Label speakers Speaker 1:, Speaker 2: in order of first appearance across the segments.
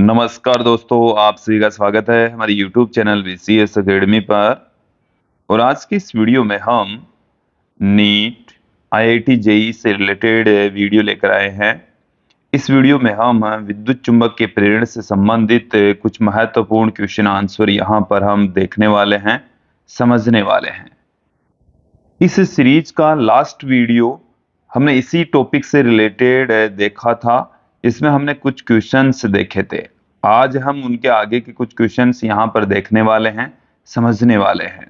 Speaker 1: नमस्कार दोस्तों, आप सभी का स्वागत है हमारे YouTube चैनल VCS एकेडमी पर। और आज की इस वीडियो में हम नीट, IIT JEE से रिलेटेड वीडियो लेकर आए हैं। इस वीडियो में हम विद्युत चुंबक के प्रेरण से संबंधित कुछ महत्वपूर्ण क्वेश्चन आंसर यहाँ पर हम देखने वाले हैं, समझने वाले हैं। इस सीरीज का लास्ट वीडियो हमने इसी टॉपिक से रिलेटेड देखा था। इसमें हमने कुछ क्वेश्चंस देखे थे। आज हम उनके आगे के कुछ क्वेश्चंस यहां पर देखने वाले हैं, समझने वाले हैं।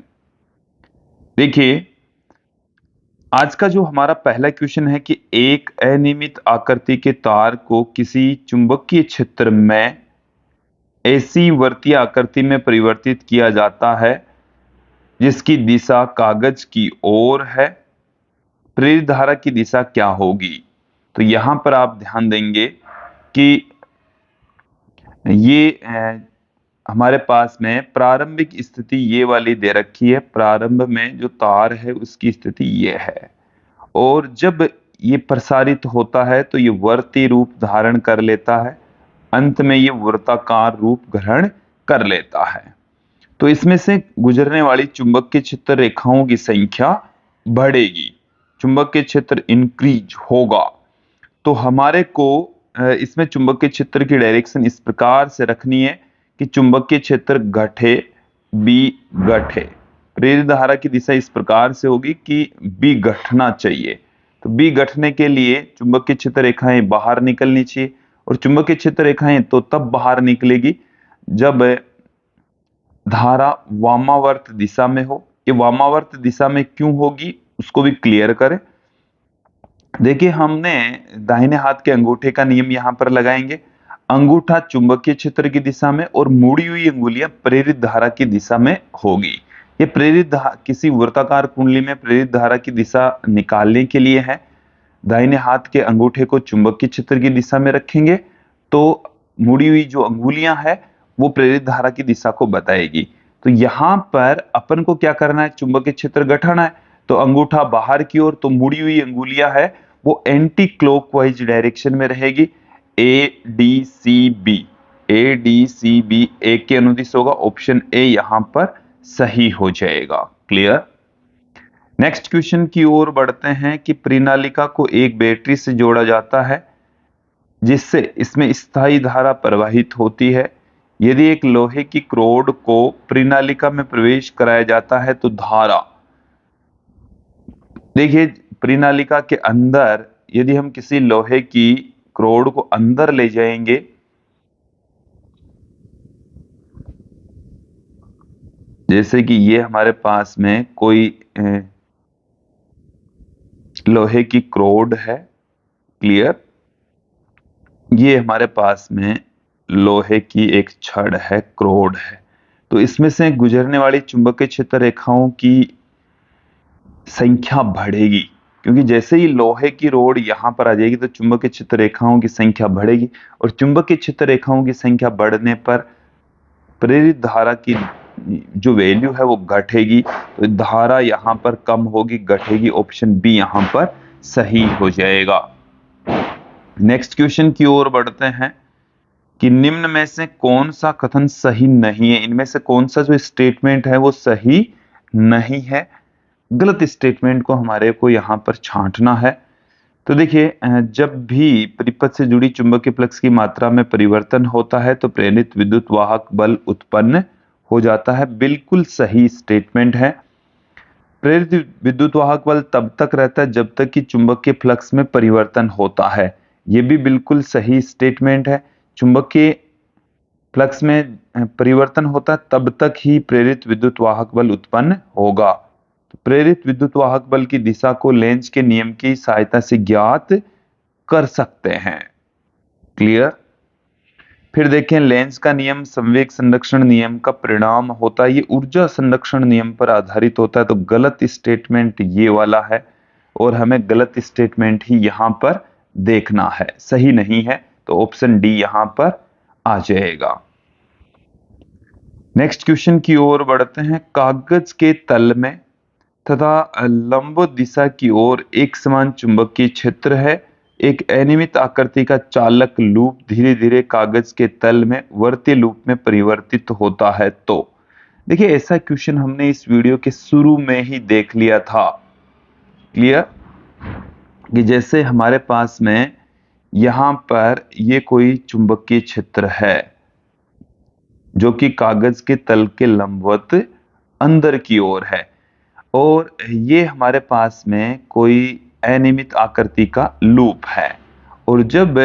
Speaker 1: देखिए, आज का जो हमारा पहला क्वेश्चन है कि एक अनियमित आकृति के तार को किसी चुंबकीय क्षेत्र में ऐसी वर्तीय आकृति में परिवर्तित किया जाता है जिसकी दिशा कागज की ओर है। प्रेरित धारा की दिशा क्या होगी? तो यहां पर आप ध्यान देंगे कि ये हमारे पास में प्रारंभिक स्थिति ये वाली दे रखी है। प्रारंभ में जो तार है उसकी स्थिति ये है, और जब ये प्रसारित होता है तो ये वर्ती रूप धारण कर लेता है। अंत में ये वृत्ताकार रूप ग्रहण कर लेता है। तो इसमें से गुजरने वाली चुंबकीय क्षेत्र रेखाओं की संख्या बढ़ेगी, चुंबकीय क्षेत्र इंक्रीज होगा। तो हमारे को इसमें चुंबकीय क्षेत्र की डायरेक्शन इस प्रकार से रखनी है कि चुंबकीय क्षेत्र घटे, बी घटे। प्रेरित धारा की दिशा इस प्रकार से होगी कि बी घटना चाहिए। तो बी घटने के लिए चुंबकीय क्षेत्र रेखाएं बाहर निकलनी चाहिए, और चुंबकीय क्षेत्र रेखाएं तो तब बाहर निकलेगी जब धारा वामावर्त दिशा में हो। ये वामावर्त दिशा में क्यों होगी उसको भी क्लियर करें। देखिए, हमने दाहिने हाथ के अंगूठे का नियम यहां पर लगाएंगे। अंगूठा चुंबकीय क्षेत्र की दिशा में और मुड़ी हुई अंगुलियां प्रेरित धारा की दिशा में होगी। ये प्रेरित किसी वृत्ताकार कुंडली में प्रेरित धारा की दिशा निकालने के लिए है। दाहिने हाथ के अंगूठे को चुंबकीय क्षेत्र की दिशा में रखेंगे तो मुड़ी हुई जो अंगुलियां है वो प्रेरित धारा की दिशा को बताएगी। तो यहां पर अपन को क्या करना है? चुंबकीय क्षेत्र गठाना है। तो अंगूठा बाहर की ओर, तो मुड़ी हुई अंगुलियां है वो एंटी क्लॉकवाइज डायरेक्शन में रहेगी। ADCB, ADCB ए के अनुदिश होगा। ऑप्शन ए यहां पर सही हो जाएगा। क्लियर? नेक्स्ट क्वेश्चन की ओर बढ़ते हैं कि परिनालिका को एक बैटरी से जोड़ा जाता है जिससे इसमें स्थायी धारा प्रवाहित होती है। यदि एक लोहे की क्रोड को परिनालिका में प्रवेश कराया जाता है तो धारा, देखिए, परिनालिका के अंदर यदि हम किसी लोहे की क्रोड को अंदर ले जाएंगे, जैसे कि ये हमारे पास में कोई लोहे की क्रोड है। क्लियर? ये हमारे पास में लोहे की एक छड़ है, क्रोड है। तो इसमें से गुजरने वाली चुंबकीय क्षेत्र रेखाओं की संख्या बढ़ेगी, क्योंकि जैसे ही लोहे की रोड यहां पर आ जाएगी तो चुंबकीय क्षेत्र रेखाओं की संख्या बढ़ेगी, और चुंबकीय क्षेत्र रेखाओं की संख्या बढ़ने पर प्रेरित धारा की जो वैल्यू है वो घटेगी। तो धारा यहां पर कम होगी, घटेगी। ऑप्शन बी यहां पर सही हो जाएगा। नेक्स्ट क्वेश्चन की ओर बढ़ते हैं कि निम्न में से कौन सा कथन सही नहीं है? इनमें से कौन सा जो स्टेटमेंट है वो सही नहीं है? गलत स्टेटमेंट को हमारे को यहां पर छांटना है। तो देखिए, जब भी परिपथ से जुड़ी चुंबकीय फ्लक्स की मात्रा में परिवर्तन होता है तो प्रेरित विद्युत वाहक बल उत्पन्न हो जाता है। बिल्कुल सही स्टेटमेंट है। प्रेरित विद्युत वाहक बल तब तक रहता है जब तक कि चुंबकीय फ्लक्स में परिवर्तन होता है। यह भी बिल्कुल सही स्टेटमेंट है। चुंबकीय फ्लक्स में परिवर्तन होता है तब तक ही प्रेरित विद्युत वाहक बल उत्पन्न होगा। तो प्रेरित विद्युत वाहक बल की दिशा को लेंज के नियम की सहायता से ज्ञात कर सकते हैं। क्लियर? फिर देखें, लेंज का नियम संवेग संरक्षण नियम का परिणाम होता है। ये ऊर्जा संरक्षण नियम पर आधारित होता है। तो गलत स्टेटमेंट ये वाला है, और हमें गलत स्टेटमेंट ही यहां पर देखना है, सही नहीं है। तो ऑप्शन डी यहां पर आ जाएगा। नेक्स्ट क्वेश्चन की ओर बढ़ते हैं। कागज के तल में तथा लंब दिशा की ओर एक समान चुंबकीय क्षेत्र है एक अनियमित आकृति का चालक लूप धीरे धीरे कागज के तल में वर्ती लूप में परिवर्तित होता है तो देखिए ऐसा क्वेश्चन हमने इस वीडियो के शुरू में ही देख लिया था। क्लियर? कि जैसे हमारे पास में यहां पर ये कोई चुंबकीय क्षेत्र है जो कि कागज के तल के लंबवत अंदर की ओर है और ये हमारे पास में कोई अनियमित आकृति का लूप है और जब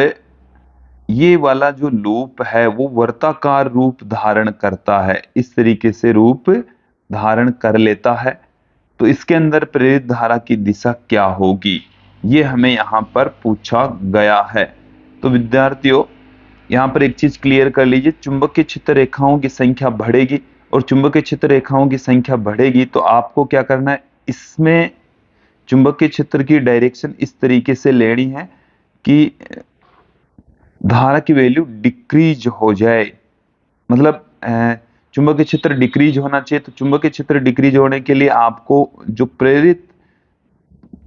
Speaker 1: ये वाला जो लूप है वो वर्ताकार रूप धारण करता है, इस तरीके से रूप धारण कर लेता है, तो इसके अंदर प्रेरित धारा की दिशा क्या होगी, ये हमें यहाँ पर पूछा गया है। तो विद्यार्थियों यहाँ पर एक चीज क्लियर कर लीजिए, चुंबकीय क्षेत्र रेखाओं की संख्या बढ़ेगी और चुंबकीय क्षेत्र रेखाओं की संख्या बढ़ेगी तो आपको क्या करना है, इसमें चुंबकीय क्षेत्र की डायरेक्शन इस तरीके से लेनी है कि धारा की वैल्यू डिक्रीज हो जाए, मतलब चुंबकीय क्षेत्र डिक्रीज होना चाहिए। तो चुंबकीय क्षेत्र डिक्रीज होने के लिए आपको जो प्रेरित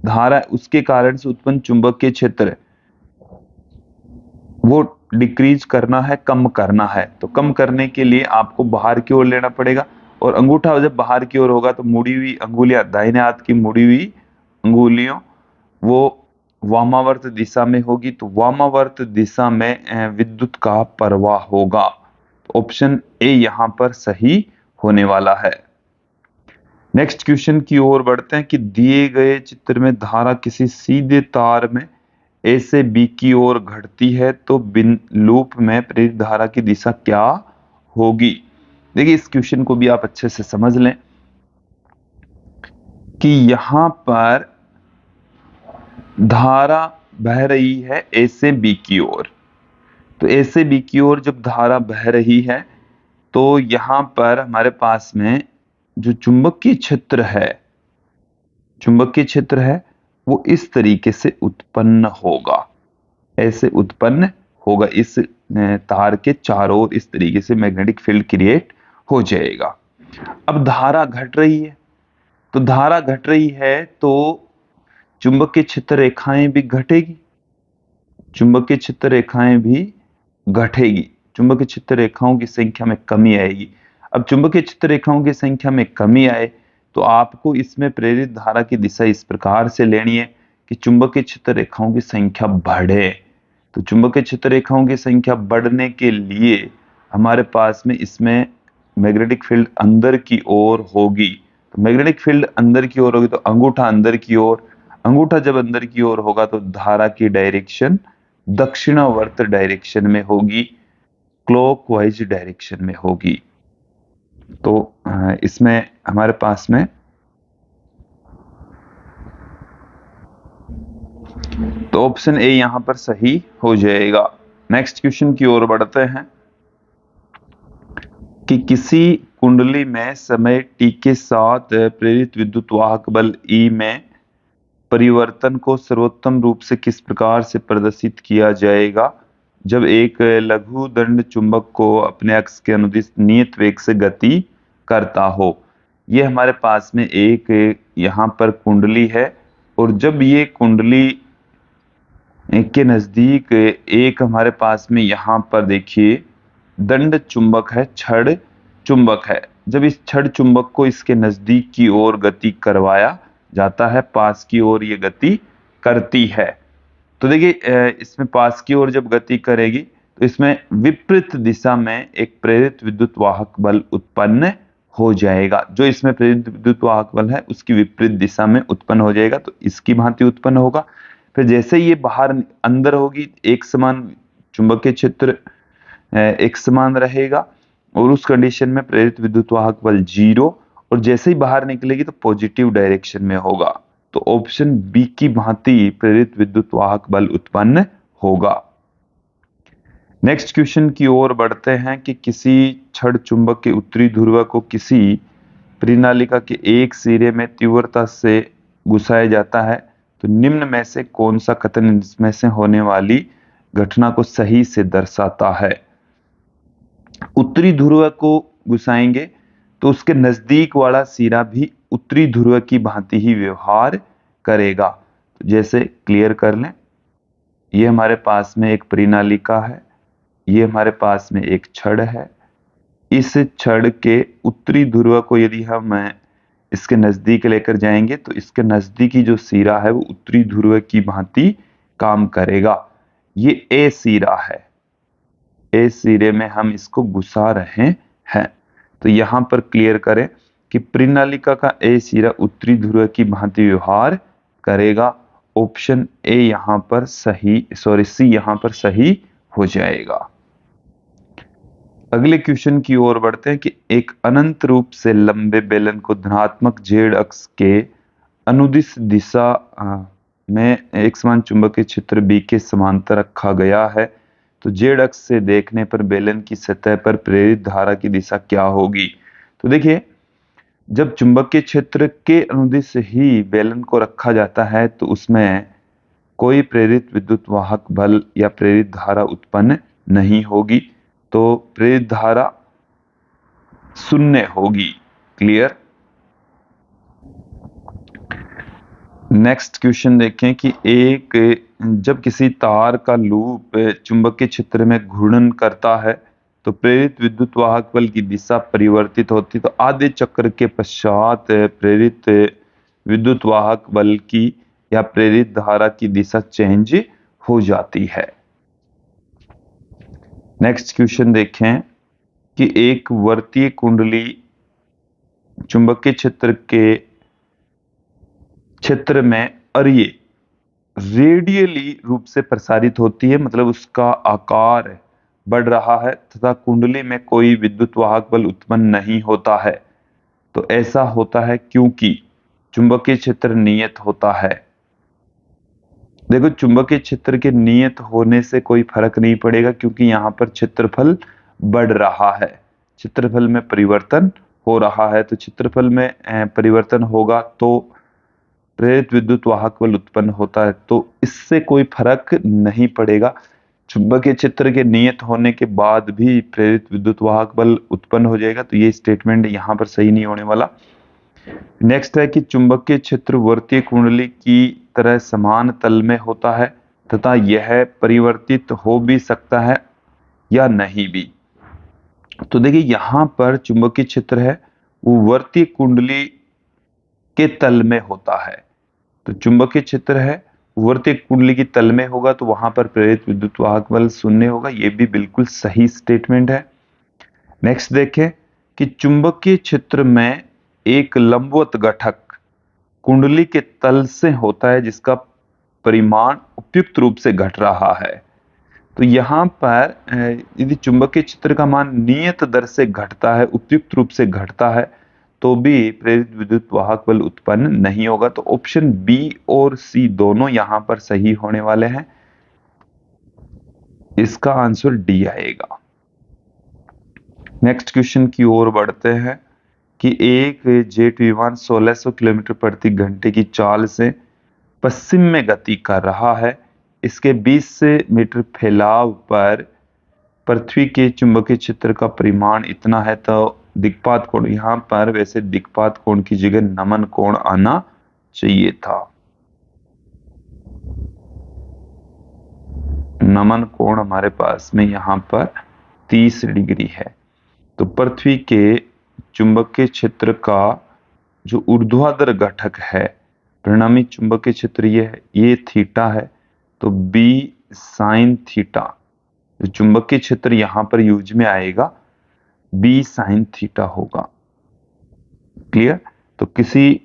Speaker 1: धारा उसके कारण से उत्पन्न चुंबकीय क्षेत्र वो डिक्रीज करना है, कम करना है। तो कम करने के लिए आपको बाहर की ओर लेना पड़ेगा और अंगूठा जब बाहर की ओर होगा तो मुड़ी हुई अंगुलियां, दाहिने हाथ की मुड़ी हुई अंगुलियों वो वामावर्त दिशा में होगी, तो वामावर्त दिशा में विद्युत का प्रवाह होगा। ऑप्शन ए यहां पर सही होने वाला है। नेक्स्ट क्वेश्चन की ओर बढ़ते हैं कि दिए गए चित्र में धारा किसी सीधे तार में ए से बी की ओर घटती है तो बिन लूप में प्रेरित धारा की दिशा क्या होगी। देखिए इस क्वेश्चन को भी आप अच्छे से समझ लें कि यहां पर धारा बह रही है ए से बी की ओर, तो ए से बी की ओर जब धारा बह रही है तो यहां पर हमारे पास में जो चुंबकीय क्षेत्र है, चुंबकीय क्षेत्र है वो इस तरीके से उत्पन्न होगा, ऐसे उत्पन्न होगा, इस तार के चारों ओर इस तरीके से मैग्नेटिक फील्ड क्रिएट हो जाएगा। अब धारा घट रही है, तो धारा घट रही है तो चुंबकीय क्षेत्र रेखाएं भी घटेगी, चुंबकीय क्षेत्र रेखाएं भी घटेगी, चुंबकीय क्षेत्र रेखाओं की संख्या में कमी आएगी। अब चुंबकीय क्षेत्र रेखाओं की संख्या में कमी आए तो आपको इसमें प्रेरित धारा की दिशा इस प्रकार से लेनी है कि चुंबकीय क्षेत्र रेखाओं की संख्या बढ़े। तो चुंबकीय क्षेत्र रेखाओं की संख्या बढ़ने के लिए हमारे पास में इसमें मैग्नेटिक फील्ड अंदर की ओर होगी, तो मैग्नेटिक फील्ड अंदर की ओर होगी तो अंगूठा अंदर की ओर, अंगूठा जब अंदर की ओर होगा तो धारा की डायरेक्शन दक्षिणावर्त डायरेक्शन में होगी, क्लॉकवाइज डायरेक्शन में होगी। तो इसमें हमारे पास में तो ऑप्शन ए यहां पर सही हो जाएगा। नेक्स्ट क्वेश्चन की ओर बढ़ते हैं कि किसी कुंडली में समय टी के साथ प्रेरित विद्युत वाहक बल ई में परिवर्तन को सर्वोत्तम रूप से किस प्रकार से प्रदर्शित किया जाएगा जब एक लघु दंड चुंबक को अपने अक्ष के अनुदिश नियत वेग से गति करता हो। ये हमारे पास में एक यहाँ पर कुंडली है और जब ये कुंडली के नजदीक एक हमारे पास में यहाँ पर देखिए दंड चुंबक है, छड़ चुंबक है, जब इस छड़ चुंबक को इसके नजदीक की ओर गति करवाया जाता है, पास की ओर ये गति करती है, तो देखिए इसमें पास की ओर जब गति करेगी तो इसमें विपरीत दिशा में एक प्रेरित विद्युत वाहक बल उत्पन्न हो जाएगा, जो इसमें प्रेरित विद्युत वाहक बल है उसकी विपरीत दिशा में उत्पन्न हो जाएगा, तो इसकी भांति उत्पन्न होगा। फिर जैसे ये बाहर अंदर होगी एक समान चुंबकीय क्षेत्र एक समान रहेगा और उस कंडीशन में प्रेरित विद्युत वाहक बल 0 और जैसे ही बाहर निकलेगी तो पॉजिटिव डायरेक्शन में होगा, तो ऑप्शन बी की भांति प्रेरित विद्युत वाहक बल उत्पन्न होगा। नेक्स्ट क्वेश्चन की ओर बढ़ते हैं कि किसी छड़ चुंबक के उत्तरी ध्रुव को किसी परिनालिका के एक सिरे में तीव्रता से घुसाया जाता है, तो निम्न में से कौन सा कथन इसमें से होने वाली घटना को सही से दर्शाता है। उत्तरी ध्रुव को घुसाएंगे तो उसके नजदीक वाला सिरा भी उत्तरी ध्रुव की भांति ही व्यवहार करेगा, तो जैसे क्लियर कर लें ये हमारे पास में एक परिनालिका है, ये हमारे पास में एक छड़ है। इस छड़ के उत्तरी ध्रुव को यदि हम इसके नजदीक लेकर जाएंगे तो इसके नजदीकी जो सिरा है वो उत्तरी ध्रुव की भांति काम करेगा। ये ए सिरा है, ए सिरे में हम इसको घुसा रहे हैं। तो यहां पर क्लियर करें कि परिनालिका का ए सिरा उत्तरी ध्रुव की भांति व्यवहार करेगा। ऑप्शन ए यहां पर सही, सॉरी सी यहां पर सही हो जाएगा। अगले क्वेश्चन की ओर बढ़ते हैं कि एक अनंत रूप से लंबे बेलन को धनात्मक जेड अक्ष के अनुदिश दिशा में एक समान चुंबकीय क्षेत्र बी के समांतर रखा गया है, तो जेड अक्ष से देखने पर बेलन की सतह पर प्रेरित धारा की दिशा क्या होगी। तो देखिए, जब चुंबकीय क्षेत्र के अनुदिश ही बेलन को रखा जाता है तो उसमें कोई प्रेरित विद्युत वाहक बल या प्रेरित धारा उत्पन्न नहीं होगी, तो प्रेरित धारा शून्य होगी। क्लियर। नेक्स्ट क्वेश्चन देखें कि जब किसी तार का लूप चुंबकीय क्षेत्र में घूर्णन करता है तो प्रेरित विद्युत वाहक बल की दिशा परिवर्तित होती है। तो आधे चक्र के पश्चात प्रेरित विद्युत वाहक बल की या प्रेरित धारा की दिशा चेंज हो जाती है। नेक्स्ट क्वेश्चन देखें कि एक वर्तीय कुंडली चुंबकीय क्षेत्र के क्षेत्र में अरिये रेडियली रूप से प्रसारित होती है, मतलब उसका आकार बढ़ रहा है तथा कुंडली में कोई विद्युत वाहक बल उत्पन्न नहीं होता है। तो ऐसा होता है क्योंकि चुंबकीय क्षेत्र नियत होता है। देखो, चुंबकीय क्षेत्र के नियत होने से कोई फर्क नहीं पड़ेगा क्योंकि यहाँ पर क्षेत्रफल बढ़ रहा है, क्षेत्रफल में परिवर्तन हो रहा है। तो क्षेत्रफल में परिवर्तन होगा तो प्रेरित विद्युत वाहक बल उत्पन्न होता है, तो इससे कोई फर्क नहीं पड़ेगा। चुंबकीय क्षेत्र के नियत होने के बाद भी प्रेरित विद्युत वाहक बल उत्पन्न हो जाएगा, तो ये स्टेटमेंट यहां पर सही नहीं होने वाला। नेक्स्ट है कि चुंबकीय क्षेत्र वर्तीय कुंडली की तरह समान तल में होता है तथा यह परिवर्तित हो भी सकता है या नहीं भी। तो देखिए, यहां पर चुंबकीय क्षेत्र है वो वर्तीय कुंडली के तल में होता है। तो चुंबकीय क्षेत्र है वर्तीय कुंडली की तल में होगा तो वहां पर प्रेरित विद्युत वाहक बल शून्य होगा। यह भी बिल्कुल सही स्टेटमेंट है। नेक्स्ट देखें कि चुंबकीय क्षेत्र में एक लंबवत घटक कुंडली के तल से होता है जिसका परिमाण उपयुक्त रूप से घट रहा है। तो यहां पर यदि चुंबकीय क्षेत्र का मान नियत दर से घटता है, उपयुक्त रूप से घटता है, तो भी प्रेरित विद्युत वाहक बल उत्पन्न नहीं होगा। तो ऑप्शन बी और सी दोनों यहां पर सही होने वाले हैं। इसका आंसर डी आएगा। नेक्स्ट क्वेश्चन की ओर बढ़ते हैं कि एक जेट विमान 1600 किलोमीटर प्रति घंटे की चाल से पश्चिम में गति कर रहा है। इसके 20 मीटर फैलाव पर पृथ्वी के चुंबकीय क्षेत्र का परिमाण इतना है, तो दिक्पात कोण, यहां पर वैसे दिक्पात कोण की जगह नमन कोण आना चाहिए था। नमन कोण हमारे पास में यहां पर 30 डिग्री है। तो पृथ्वी के चुंबकीय क्षेत्र का जो ऊर्ध्वाधर घटक है, परिणामी चुंबकीय क्षेत्र ये थीटा है, तो बी साइन थीटा, जो चुंबकीय क्षेत्र यहां पर यूज में आएगा बी साइन थीटा होगा। क्लियर। तो किसी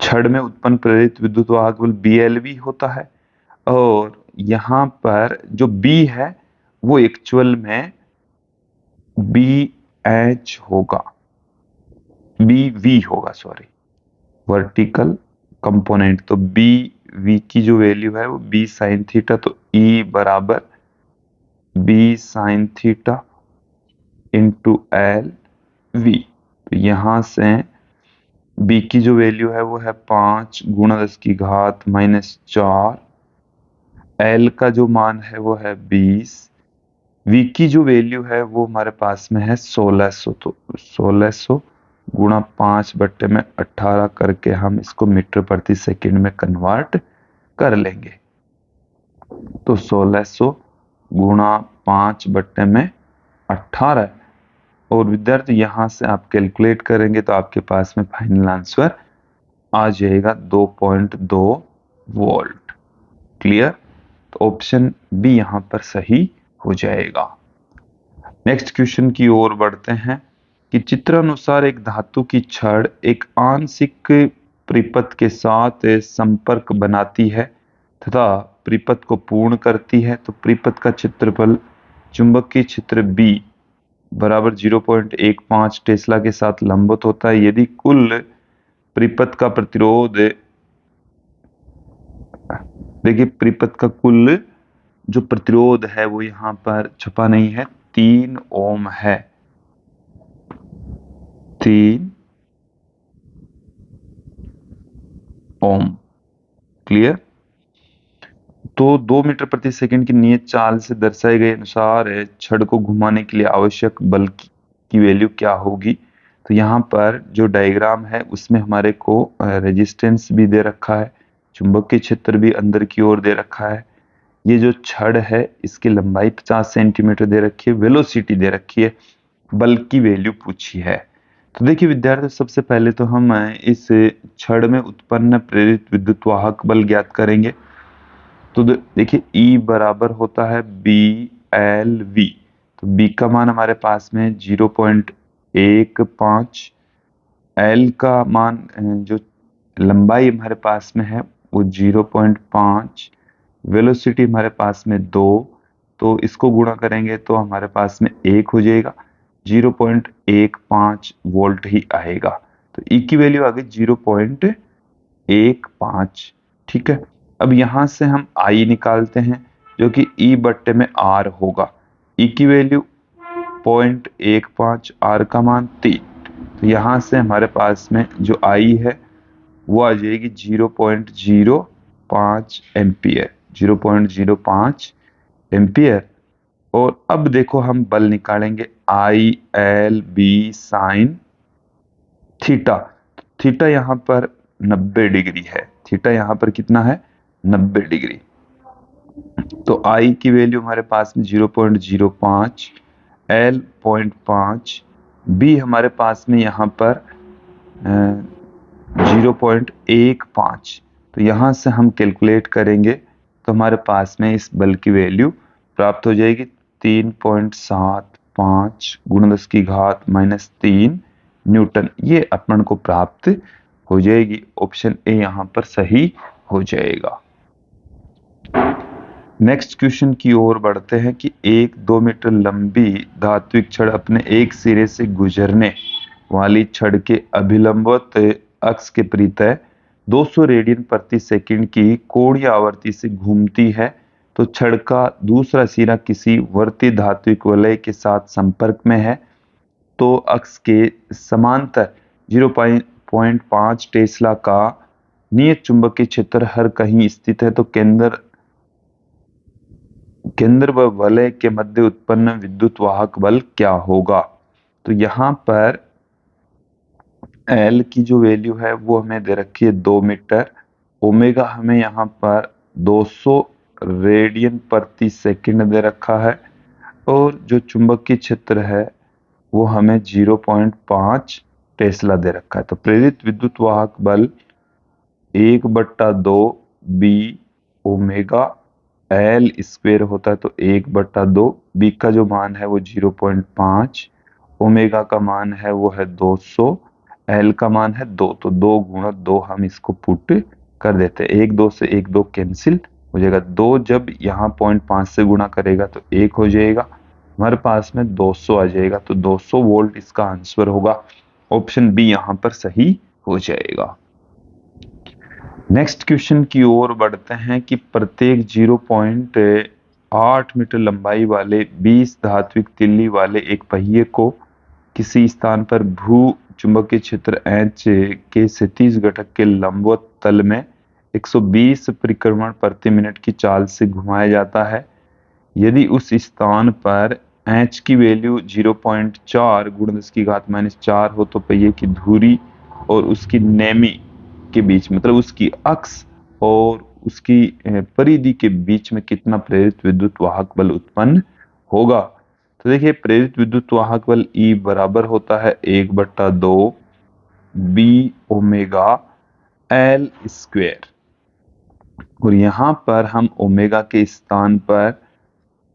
Speaker 1: छड़ में उत्पन्न प्रेरित विद्युत वाहक बल BLV होता है और यहां पर जो बी है वो एक्चुअल में BH होगा, BV होगा, सॉरी, वर्टिकल कंपोनेंट। तो BV की जो वैल्यू है वो B साइन थीटा, तो E बराबर B sine theta into LV। तो यहां से B की जो वैल्यू है वो है 5 गुणा 10 की घात -4, L का जो मान है वो है 20, V की जो वैल्यू है वो हमारे पास में है 1600। तो 1600 गुणा 5/18 करके हम इसको मीटर प्रति सेकंड में कन्वर्ट कर लेंगे। तो 1600 गुणा 5/18। और विद्यार्थी यहाँ से आप कैलकुलेट करेंगे तो आपके पास में फाइनल आंसर आ जाएगा 2.2 वोल्ट। क्लियर? तो ऑप्शन बी यहाँ पर सही हो जाएगा। नेक्स्ट क्वेश्चन की ओर बढ़ते हैं कि चित्रानुसार एक धातु की छड़ एक आंशिक परिपथ के साथ संपर्क बनाती है तथा परिपथ को पूर्ण करती है। तो परिपथ का क्षेत्रफल चुंबकीय क्षेत्र B बराबर 0.15 टेस्ला के साथ लंबवत होता है। यदि कुल परिपथ का प्रतिरोध, देखिए परिपथ का कुल जो प्रतिरोध है वो यहाँ पर छपा नहीं है, 3 ओम है। 3 ओम। क्लियर? तो 2 मीटर प्रति सेकंड की नियत चाल से दर्शाए गए अनुसार छड़ को घुमाने के लिए आवश्यक बल की वैल्यू क्या होगी। तो यहाँ पर जो डायग्राम है उसमें हमारे को रेजिस्टेंस भी दे रखा है, चुंबकीय क्षेत्र भी अंदर की ओर दे रखा है। ये जो छड़ है इसकी लंबाई 50 सेंटीमीटर दे रखी है, वेलोसिटी दे रखी है, बल की वैल्यू पूछी है। तो देखिए विद्यार्थी, सबसे पहले तो हम इस छड़ में उत्पन्न प्रेरित विद्युत वाहक बल ज्ञात करेंगे। तो देखिए E बराबर होता है BLV। तो B का मान हमारे पास में 0.15, L का मान जो लंबाई हमारे पास में है वो 0.5, वेलोसिटी हमारे पास में 2, तो इसको गुणा करेंगे तो हमारे पास में 1 हो जाएगा, 0.15 वोल्ट ही आएगा। तो E की वैल्यू आ गई 0.15। ठीक है, अब यहां से हम I निकालते हैं जो कि E बट्टे में R होगा। E की वैल्यू 0.15, R का मान 3। तो यहां से हमारे पास में जो I है वो आ जाएगी 0.05 एम्पियर, 0.05 एम्पियर। और अब देखो हम बल निकालेंगे ILB साइन थीटा। थीटा यहाँ पर 90 डिग्री है। थीटा यहाँ पर कितना है? 90 डिग्री। तो I की वैल्यू हमारे पास में 0.05, L 0.5, B हमारे पास में यहाँ पर 0.15। तो यहाँ से हम कैलकुलेट करेंगे तो हमारे पास में इस बल की वैल्यू प्राप्त हो जाएगी 3.75 × 10⁻³ न्यूटन। ये अपन को प्राप्त हो जाएगी। ऑप्शन ए यहाँ पर सही हो जाएगा। नेक्स्ट क्वेश्चन की ओर बढ़ते हैं कि एक 2 मीटर लंबी धात्विक छड़ अपने एक सिरे से गुजरने वाली छड़ के अभिलंबवत अक्ष के परितः 200 रेडियन प्रति सेकंड की कोणीय आवर्ती से घूमती है। तो छड़ का दूसरा सिरा किसी वर्ती धात्विक वलय के साथ संपर्क में है। तो अक्ष के समांतर 0.5 टेस्ला का नियत चुंबकीय क्षेत्र हर कहीं स्थित है। तो केंद्र व वलय के मध्य उत्पन्न विद्युत वाहक बल क्या होगा। तो यहाँ पर L की जो वैल्यू है वो हमें दे रखी है 2 मीटर, ओमेगा हमें यहाँ पर 200 रेडियन प्रति सेकंड दे रखा है, और जो चुंबकीय क्षेत्र है वो हमें 0.5 टेस्ला दे रखा है। तो प्रेरित विद्युत वाहक बल 1/2 B ओमेगा L स्क्वायर होता है। तो 1/2 B का जो मान है वो 0.5, ओमेगा का मान है वो है 200, L का मान है 2। तो 2 × 2 हम इसको पुट कर देते हैं। 1 2 से 1 2 कैंसिल हो जाएगा। 2 जब यहाँ 0.5 से गुणा करेगा तो 1 हो जाएगा, हमारे पास में 200 आ जाएगा। तो 200 वोल्ट इसका आंसर होगा। ऑप्शन बी यहाँ पर सही हो जाएगा। नेक्स्ट क्वेश्चन की ओर बढ़ते हैं कि प्रत्येक 0.8 मीटर लंबाई वाले 20 धात्विक तिल्ली वाले एक पहिए को किसी स्थान पर भू चुंबकीय क्षेत्र H के क्षैतिज घटक के लंबवत तल में 120 परिक्रमण प्रति मिनट की चाल से घुमाया जाता है। यदि उस स्थान पर H की वैल्यू 0.4 × 10⁻⁴ हो तो पहिए की धुरी और उसकी नेमी के बीच, मतलब उसकी अक्ष और उसकी परिधि के बीच में कितना प्रेरित विद्युत वाहक बल उत्पन्न होगा। तो देखिए प्रेरित विद्युत वाहक बल E बराबर होता है 1/2 बी ओमेगा एल स्क्वायर, और यहां पर हम ओमेगा के स्थान पर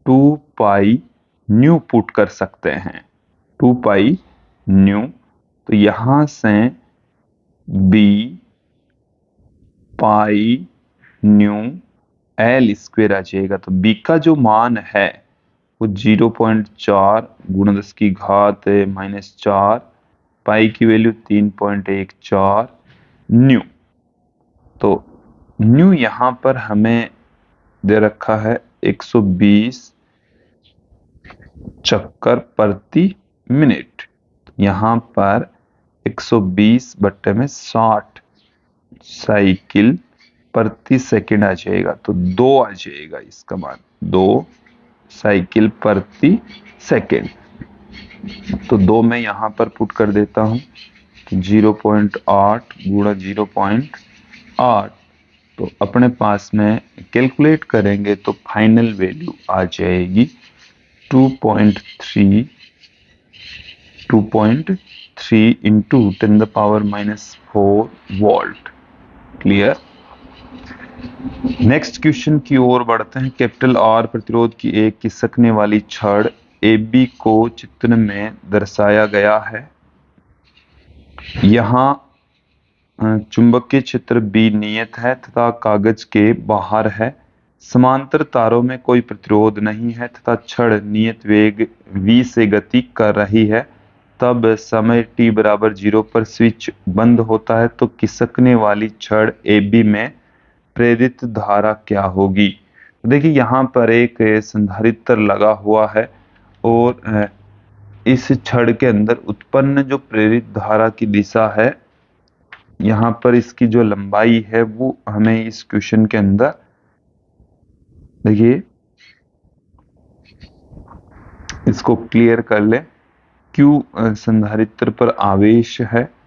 Speaker 1: 2 पाई न्यू पुट कर सकते हैं, 2 पाई न्यू। तो यहां से B pi new L square आ जाएगा। तो बी का जो मान है वो 0.4 गुणा 10 की घात -4, पाई की वैल्यू 3.14 न्यू। तो न्यू यहां पर हमें दे रखा है 120 चक्कर प्रति मिनट। यहां पर 120/60 साइकिल प्रति सेकंड आ जाएगा। तो 2 आ जाएगा इसका मान, 2 साइकिल प्रति सेकंड। तो 2 मैं यहां पर पुट कर देता हूं, तो 0.8 गुणा 0.8, तो अपने पास में कैलकुलेट करेंगे तो फाइनल वैल्यू आ जाएगी 2.3 into 10⁻⁻4 volt. Clear. Next question की ओर बढ़ते हैं। कैपिटल आर प्रतिरोध की एक खिसकने वाली छड़ AB को चित्र में दर्शाया गया है। यहाँ चुंबकीय क्षेत्र B नियत है तथा कागज के बाहर है। समांतर तारों में कोई प्रतिरोध नहीं है तथा छड़ नियत वेग v से गति कर रही है। तब समय t बराबर 0 पर स्विच बंद होता है तो खिसकने वाली छड़ AB में प्रेरित धारा क्या होगी। देखिए यहाँ पर एक संधारित्र लगा हुआ है और इस छड़ के अंदर उत्पन्न जो प्रेरित धारा की दिशा है, यहाँ पर इसकी जो लंबाई है वो हमें इस क्वेश्चन के अंदर, देखिए इसको क्लियर कर ले। Q संधारित्र पर आवेश है,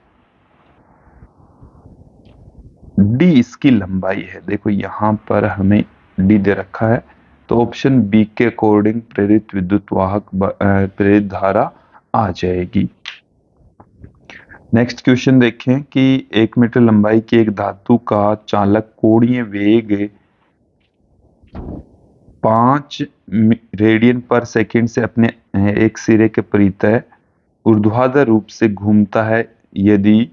Speaker 1: D इसकी लंबाई है। देखो यहाँ पर हमें D दे रखा है, तो ऑप्शन बी के अकॉर्डिंग प्रेरित विद्युत वाहक प्रेरित धारा आ जाएगी। नेक्स्ट क्वेश्चन देखें कि 1 मीटर लंबाई की एक धातु का चालक कोणीय वेग 5 रेडियन पर सेकंड से अपने एक सिरे के परितः ऊर्ध्वाधर रूप से घूमता है। यदि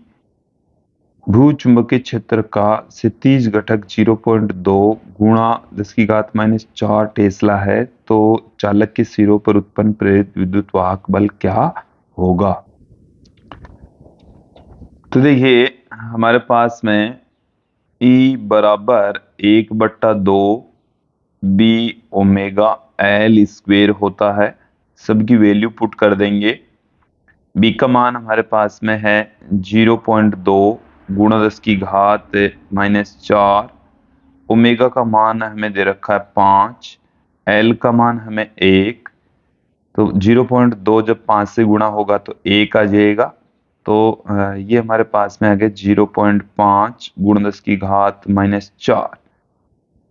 Speaker 1: भूचुंबकीय क्षेत्र का क्षैतिज घटक 0.2 गुणा 10⁻⁻4 टेस्ला है तो चालक के सिरों पर उत्पन्न प्रेरित विद्युत वाहक बल क्या होगा। तो देखिए हमारे पास में E बराबर 1/2 बी ओमेगा एल स्क्वायर होता है। सबकी वैल्यू पुट कर देंगे। बी का मान हमारे पास में है 0.2 गुणा 10 की घात -4, ओमेगा का मान हमें दे रखा है 5, एल का मान हमें 1। तो 0.2 जब 5 से गुणा होगा तो 1 आ जाएगा। तो ये हमारे पास में आ गया 0.5 गुणा 10 की घात -4।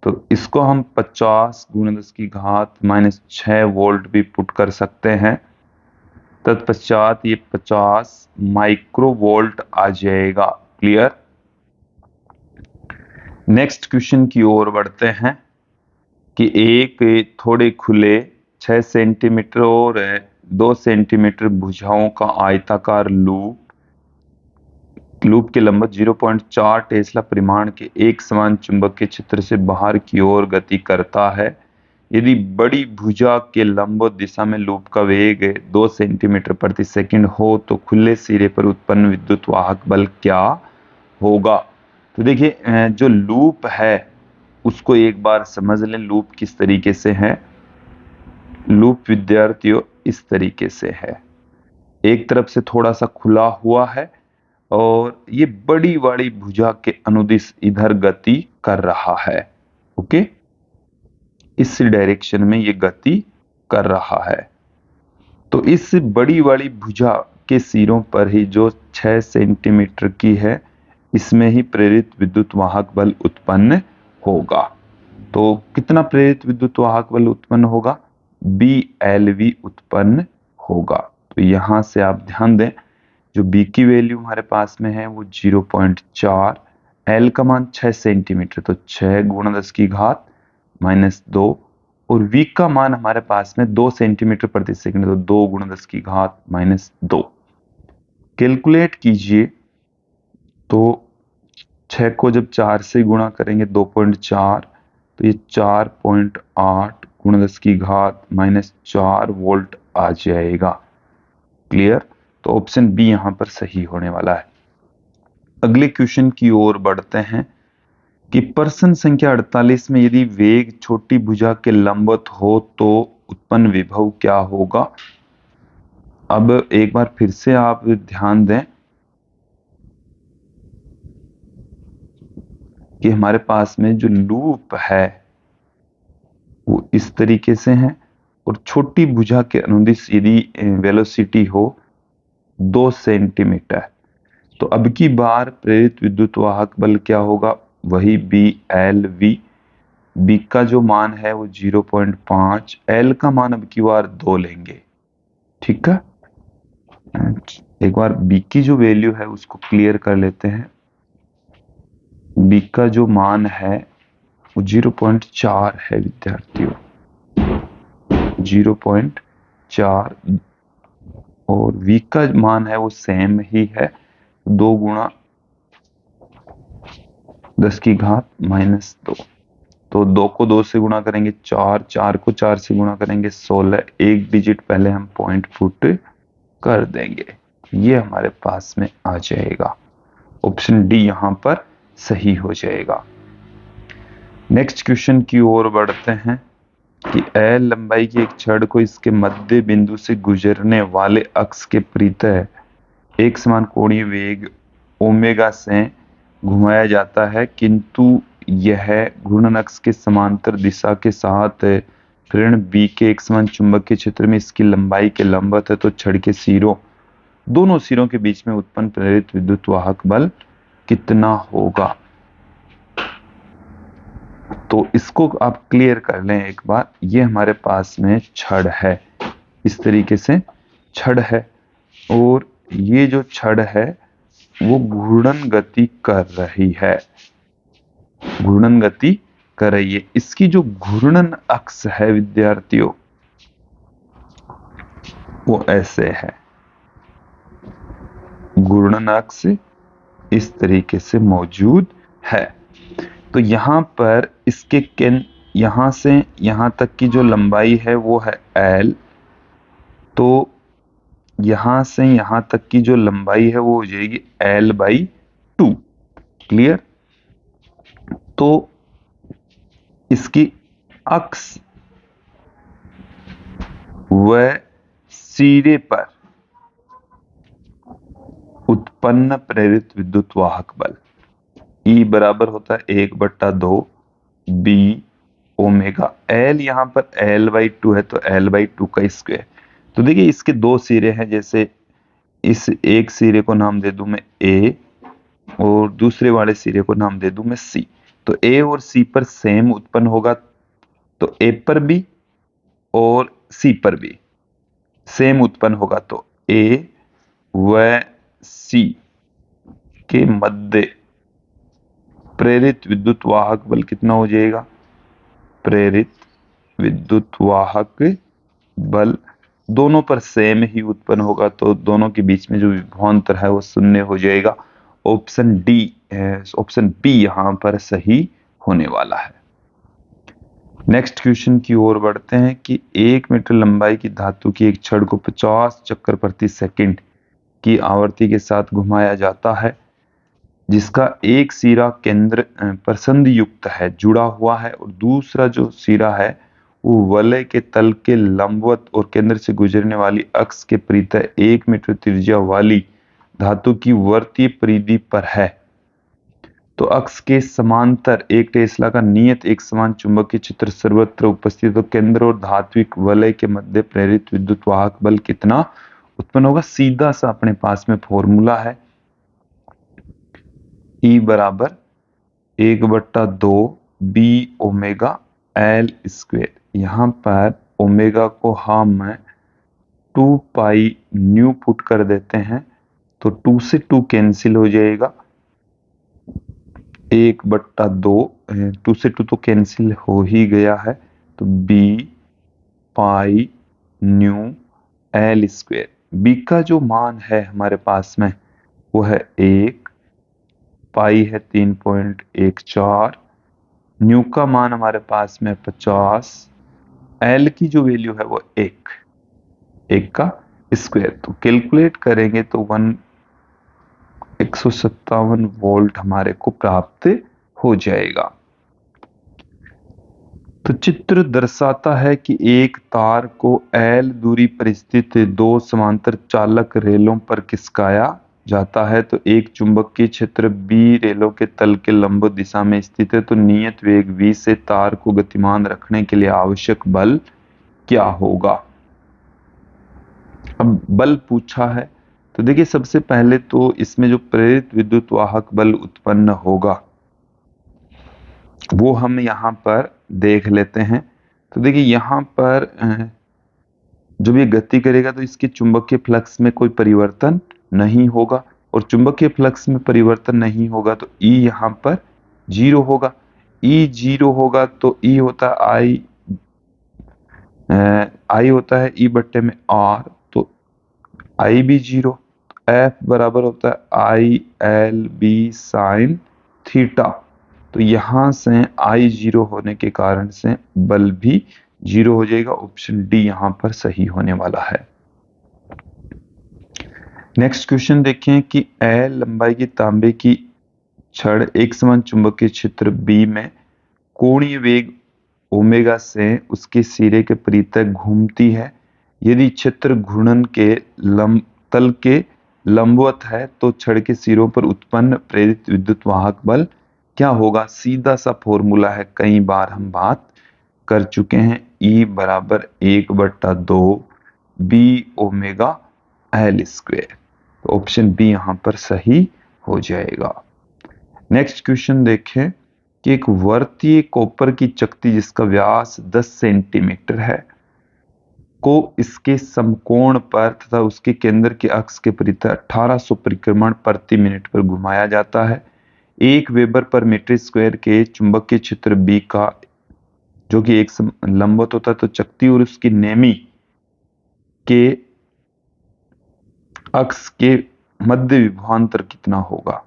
Speaker 1: तो इसको हम 50 गुणा 10 की घात -6 वोल्ट भी पुट कर सकते हैं। तत्पश्चात ये 50 माइक्रो वोल्ट आ जाएगा। क्लियर। नेक्स्ट क्वेश्चन की ओर बढ़ते हैं कि एक थोड़े खुले 6 सेंटीमीटर और 2 सेंटीमीटर भुजाओं का आयताकार लूप की लंबाई 0.4 टेस्ला परिमाण के एक समान चुंबकीय क्षेत्र से बाहर की ओर गति करता है। यदि बड़ी भुजा के लंबवत दिशा में लूप का वेग 2 सेंटीमीटर प्रति सेकंड हो तो खुले सिरे पर उत्पन्न विद्युत वाहक बल क्या होगा। तो देखिए जो लूप है उसको एक बार समझ लें, लूप किस तरीके से है। लूप विद्यार्थियों इस तरीके से है, एक तरफ से थोड़ा सा खुला हुआ है और ये बड़ी वाली भुजा के अनुदिश इधर गति कर रहा है। ओके, इस डायरेक्शन में ये गति कर रहा है। तो इस बड़ी वाली भुजा के सिरों पर ही जो 6 सेंटीमीटर की है, इसमें ही प्रेरित विद्युत वाहक बल उत्पन्न होगा। तो कितना प्रेरित विद्युत वाहक बल उत्पन्न होगा? BLV उत्पन्न होगा। तो यहां से आप ध्यान दें, जो B की वैल्यू हमारे पास में है वो 0.4, L का मान 6 सेंटीमीटर, तो 6 गुणा 10 की घात -2, और V का मान हमारे पास में 2 सेंटीमीटर प्रति सेकंड, तो 2 गुणा 10 की घात -2। कैलकुलेट कीजिए, तो 6 को जब 4 से गुणा करेंगे 2.4, तो ये 4.8 गुणा 10 की घात -4 वोल्ट आ जाएगा। क्लियर? तो ऑप्शन बी यहां पर सही होने वाला है। अगले क्वेश्चन की ओर बढ़ते हैं कि प्रश्न संख्या 48 में यदि वेग छोटी भुजा के लंबवत हो तो उत्पन्न विभव क्या होगा? अब एक बार फिर से आप ध्यान दें कि हमारे पास में जो लूप है वो इस तरीके से है, और छोटी भुजा के अनुदिश यदि वेलोसिटी हो 2 सेंटीमीटर, तो अब की बार प्रेरित विद्युत वाहक बल क्या होगा? वही BLV। B का जो मान है वो 0.5, L का मान अब की बार 2 लेंगे। ठीक है, एक बार B की जो वैल्यू है उसको क्लियर कर लेते हैं। B का जो मान है वो 0.4 है विद्यार्थियों, 0.4, और V का मान है वो सेम ही है, 2 गुणा 10 की घात -2। तो 2 को 2 से गुणा करेंगे 4, 4 को 4 से गुणा करेंगे 16, एक डिजिट पहले हम पॉइंट पुट कर देंगे, ये हमारे पास में आ जाएगा। ऑप्शन डी यहां पर सही हो जाएगा। नेक्स्ट क्वेश्चन की ओर बढ़ते हैं कि L लंबाई की एक छड़ को इसके मध्य बिंदु से गुजरने वाले अक्ष के परितः एक समान कोणीय वेग ओमेगा से घुमाया जाता है, किंतु यह घूर्णन अक्ष के समांतर दिशा के साथ ऋण B के एक समान चुंबकीय क्षेत्र में इसकी लंबाई के लंबवत है, तो छड़ के सिरों, दोनों सिरों के बीच में उत्पन्न प्रेरित विद्युत वाहक बल कितना होगा? तो इसको आप क्लियर कर लें एक बार। ये हमारे पास में छड़ है, इस तरीके से छड़ है, और ये जो छड़ है वो घूर्णन गति कर रही है, घूर्णन गति कर रही है। इसकी जो घूर्णन अक्ष है विद्यार्थियों वो ऐसे है, घूर्णन अक्ष इस तरीके से मौजूद है। तो यहां पर इसके यहां से यहां तक की जो लंबाई है वो है L, तो यहां से यहां तक की जो लंबाई है वो हो जाएगी L/2। क्लियर? तो इसकी अक्ष व सिरे पर उत्पन्न प्रेरित विद्युत वाहक बल E बराबर होता है 1/2 B ओमेगा। L यहां पर L/2 है, तो L/2 का स्क्वायर। तो देखिए इसके दो सिरे हैं, जैसे इस एक सिरे को नाम दे दूं मैं A, और दूसरे वाले सिरे को नाम दे दूं मैं C। तो A और C पर सेम उत्पन्न होगा, तो A पर भी और C पर भी सेम उत्पन्न होगा, तो A व C के मध्य प्रेरित विद्युत वाहक बल कितना हो जाएगा? प्रेरित विद्युत वाहक बल दोनों पर सेम ही उत्पन्न होगा, तो दोनों के बीच में जो विभवांतर है वो शून्य हो जाएगा। ऑप्शन डी, ऑप्शन बी यहां पर सही होने वाला है। नेक्स्ट क्वेश्चन की ओर बढ़ते हैं कि 1 मीटर लंबाई की धातु की एक छड़ को 50 चक्कर प्रति सेकंड की आवृत्ति के साथ घुमाया जाता है, जिसका एक सिरा केंद्र प्रसंध युक्त है, जुड़ा हुआ है, और दूसरा जो सिरा है वो वलय के तल के लंबवत और केंद्र से गुजरने वाली अक्ष के परितः 1 मीटर त्रिज्या वाली धातु की वर्तीय परिधि पर है। तो अक्ष के समांतर एक टेस्ला का नियत एक समान चुंबकीय क्षेत्र सर्वत्र उपस्थित, तो केंद्र और धात्विक वलय के मध्य प्रेरित विद्युत वाहक बल कितना उत्पन्न होगा? सीधा सा अपने पास में फॉर्मूला है, E बराबर 1/2 बी ओमेगा एल स्क्वेयर। यहाँ पर ओमेगा को हम 2 पाई न्यू पुट कर देते हैं तो 2 से 2 कैंसिल हो जाएगा, 1/2, 2 से 2 तो कैंसिल हो ही गया है, तो B pi new L square. B का जो मान है हमारे पास में वो है 1, पाई है 3.14, न्यू का मान हमारे पास में 50, एल की जो वैल्यू है वो 1 का स्क्वायर। तो कैलकुलेट करेंगे तो 157 वोल्ट हमारे को प्राप्त हो जाएगा। तो चित्र दर्शाता है कि एक तार को एल दूरी पर स्थित 2 समांतर चालक रेलों पर खिसकाया जाता है, तो एक चुंबकीय क्षेत्र बी रेलों के तल के लंब दिशा में स्थित है, तो नियत वेग v से तार को गतिमान रखने के लिए आवश्यक बल क्या होगा। अब बल पूछा है, तो देखिए सबसे पहले तो इसमें जो प्रेरित विद्युत वाहक बल उत्पन्न होगा वो हम यहाँ पर देख लेते हैं। तो देखिए यहाँ पर जब ये गति करेगा तो इसके चुंबकीय फ्लक्स में कोई परिवर्तन नहीं होगा, और चुंबकीय फ्लक्स में परिवर्तन नहीं होगा तो E यहाँ पर 0 होगा। E 0 होगा तो E होता है I होता है E बट्टे में R, तो I भी 0, F बराबर होता है ILB साइन थीटा। तो यहां से I 0 होने के कारण से बल भी 0 हो जाएगा। ऑप्शन डी यहां पर सही होने वाला है। नेक्स्ट क्वेश्चन देखें कि L लंबाई की तांबे की छड़ एक समान चुंबकीय क्षेत्र B में कोणीय वेग ओमेगा से उसके सिरे के परितः घूमती है। यदि क्षेत्र घूर्णन के तल के लंबवत है तो छड़ के सिरों पर उत्पन्न प्रेरित विद्युत वाहक बल क्या होगा। सीधा सा फॉर्मूला है, कई बार हम बात कर चुके हैं। E बराबर 1/2 बी ओमेगा एल स्क्वेयर। तो ऑप्शन बी यहां पर सही हो जाएगा। नेक्स्ट क्वेश्चन देखें कि एक वर्तीय कॉपर की चकती जिसका व्यास 10 सेंटीमीटर है को इसके समकोण पर तथा उसके केंद्र के अक्ष के परितः 1800 परिक्रमण प्रति मिनट पर घुमाया जाता है। 1 वेबर पर मीटर स्क्वायर के चुंबकीय क्षेत्र B का जो कि एक लंबवत होता है, तो चकती और उसकी नेमी के अक्ष के मध्य विभवांतर कितना होगा।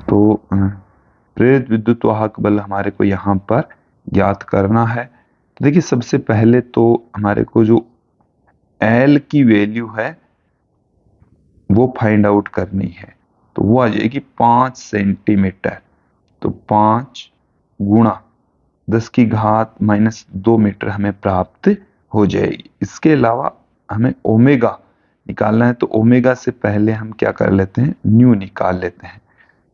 Speaker 1: तो प्रेरित विद्युत वाहक बल हमारे को यहां पर ज्ञात करना है। तो देखिए सबसे पहले तो हमारे को जो L की वैल्यू है वो फाइंड आउट करनी है, तो वो आ जाएगी 5 सेंटीमीटर। तो 5 गुणा 10⁻² मीटर हमें प्राप्त हो जाएगी। इसके अलावा हमें ओमेगा निकालना है, तो ओमेगा से पहले हम क्या कर लेते हैं, न्यू निकाल लेते हैं,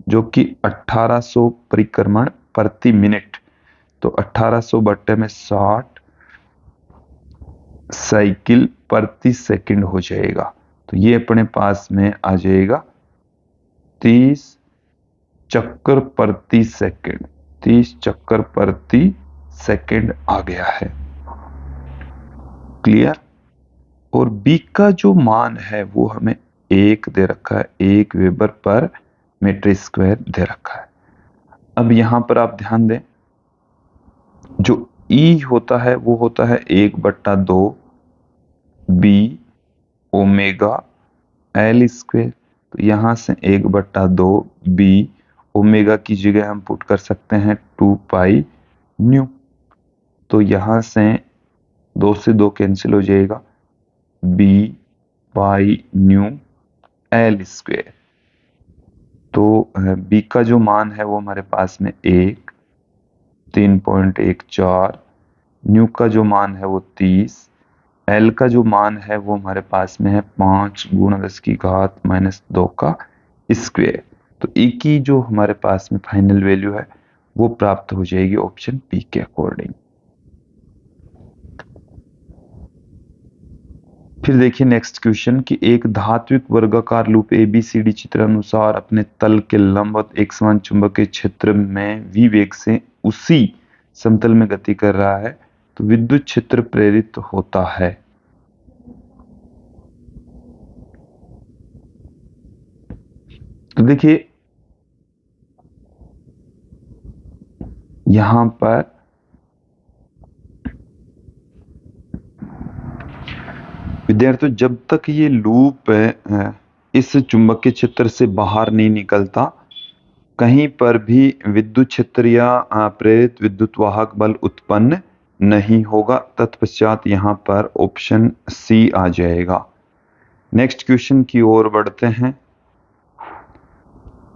Speaker 1: जो कि 1800 परिक्रमण प्रति मिनट। तो 1800 बट्टे में 60 साइकिल प्रति सेकंड हो जाएगा। तो ये अपने पास में आ जाएगा 30 चक्कर प्रति सेकंड। 30 चक्कर प्रति सेकंड आ गया है। क्लियर। और बी का जो मान है वो हमें 1 दे रखा है, 1 वेबर पर मीटर स्क्वायर दे रखा है। अब यहां पर आप ध्यान दें, जो E होता है वो होता है 1/2 बी ओमेगा एल स्क्वेयर। तो यहां से 1/2 बी ओमेगा की जगह हम पुट कर सकते हैं 2 पाई न्यू। तो यहां से 2 से 2 कैंसिल हो जाएगा, B pi new L square. तो बी का जो मान है वो हमारे पास में 3.14, न्यू का जो मान है वो 30, एल का जो मान है वो हमारे पास में है 5 गुणा 10⁻² का स्क्वायर। तो E की जो हमारे पास में फाइनल वैल्यू है वो प्राप्त हो जाएगी ऑप्शन बी के अकॉर्डिंग। फिर देखिए नेक्स्ट क्वेश्चन कि एक धात्विक वर्गाकार लूप ABCD चित्रानुसार अपने तल के लंबवत एक समान चुंबकीय क्षेत्र में v वेग से उसी समतल में गति कर रहा है, तो विद्युत क्षेत्र प्रेरित होता है। तो देखिए यहां पर विद्यार्थियों जब तक ये लूप इस चुंबकीय क्षेत्र से बाहर नहीं निकलता, कहीं पर भी विद्युत क्षेत्र या प्रेरित विद्युत वाहक बल उत्पन्न नहीं होगा। तत्पश्चात यहां पर ऑप्शन सी आ जाएगा। नेक्स्ट क्वेश्चन की ओर बढ़ते हैं।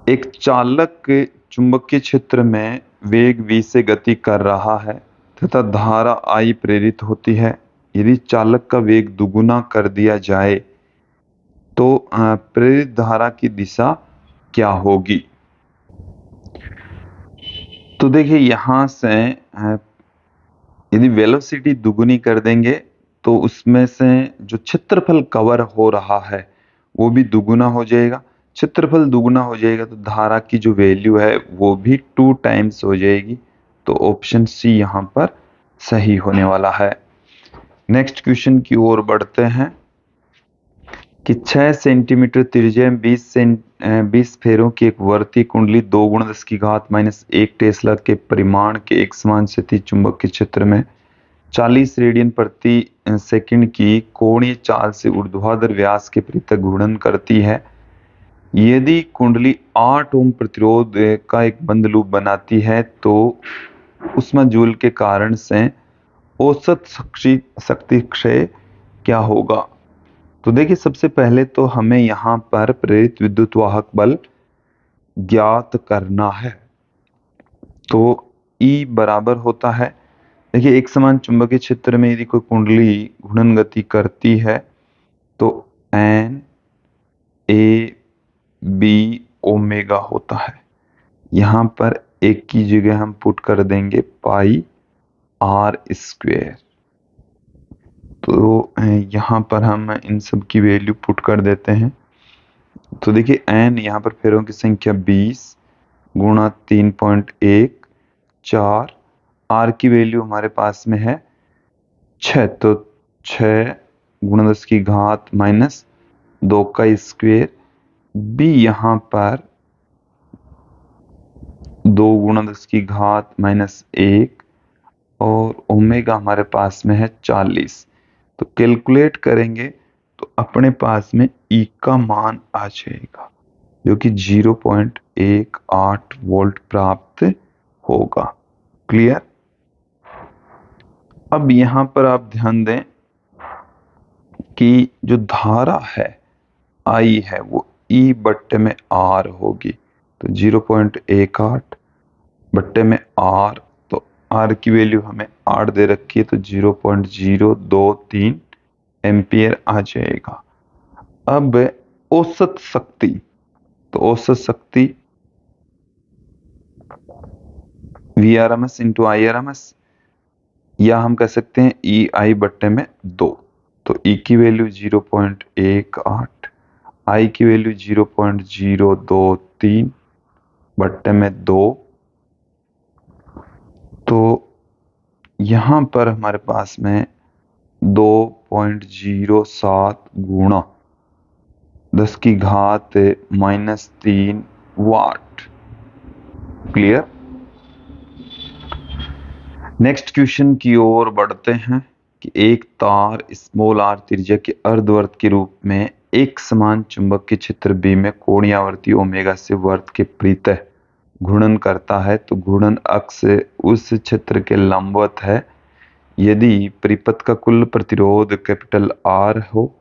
Speaker 1: एक चालक चुंबकीय क्षेत्र में वेग v से गति कर रहा है तथा धारा I प्रेरित होती है। यदि चालक का वेग दुगुना कर दिया जाए तो प्रेरित धारा की दिशा क्या होगी? तो देखिए यहां से यदि वेलोसिटी दुगुनी कर देंगे तो उसमें से जो क्षेत्रफल कवर हो रहा है वो भी दुगुना हो जाएगा। क्षेत्रफल दुगुना हो जाएगा तो धारा की जो वैल्यू है वो भी 2 टाइम्स हो जाएगी। तो ऑप्शन सी यहां पर सही होने वाला है। नेक्स्ट क्वेश्चन की ओर बढ़ते हैं कि 6 सेंटीमीटर त्रिज्या 20 फेरों की एक वर्ती कुंडली 2 × 10⁻⁻1 टेस्ला के परिमाण के एक समान स्थिति चुंबकीय क्षेत्र में 40 रेडियन प्रति सेकंड की कोणीय चाल से ऊर्ध्वाधर व्यास के पृथक घूर्णन करती है। यदि कुंडली 8 ओम प्रतिरोध का एक बंद लूप बनाती है तो उष्मा जूल के कारण से औसत शक्ति क्षय क्या होगा? तो देखिए सबसे पहले तो हमें यहाँ पर प्रेरित विद्युत वाहक बल ज्ञात करना है। तो E बराबर होता है, देखिए एक समान चुंबकीय क्षेत्र में यदि कोई कुंडली घूर्णन गति करती है तो N A B ओमेगा होता है। यहाँ पर एक की जगह हम पुट कर देंगे पाई आर स्क्वेयर। तो यहाँ पर हम इन सब की वैल्यू पुट कर देते हैं। तो देखिए n यहाँ पर फेरों की संख्या 20 गुणा 3.1 4, r की वैल्यू हमारे पास में है 6, तो 6 गुणा 10⁻² का स्क्वेयर। b यहाँ पर 2 गुणा 10⁻1 और ओमेगा हमारे पास में है 40। तो कैलकुलेट करेंगे तो अपने पास में E का मान आ जाएगा जो कि 0.18 वोल्ट प्राप्त होगा। क्लियर? अब यहां पर आप ध्यान दें कि जो धारा है I है वो E बट्टे में R होगी। तो 0.18 बट्टे में R, तो R की वैल्यू हमें 8 दे रखी है तो 0.023 एम्पियर आ जाएगा। अब औसत शक्ति, तो औसत शक्ति Vrms इंटू Irms, या हम कह सकते हैं EI बट्टे में 2। तो E की वैल्यू 0.18, I की वैल्यू 0.023 बट्टे में 2। तो यहां पर हमारे पास में 2.07 गुणा 10⁻³ वाट। क्लियर? नेक्स्ट क्वेश्चन की ओर बढ़ते हैं कि एक तार स्मॉल r त्रिज्या के अर्धवर्त के रूप में एक समान चुंबकीय क्षेत्र B में कोणीय आवर्ती ओमेगा से वर्त के परितः घूर्णन करता है, तो घूर्णन अक्ष उस क्षेत्र के लंबवत है। यदि परिपथ का कुल प्रतिरोध कैपिटल R हो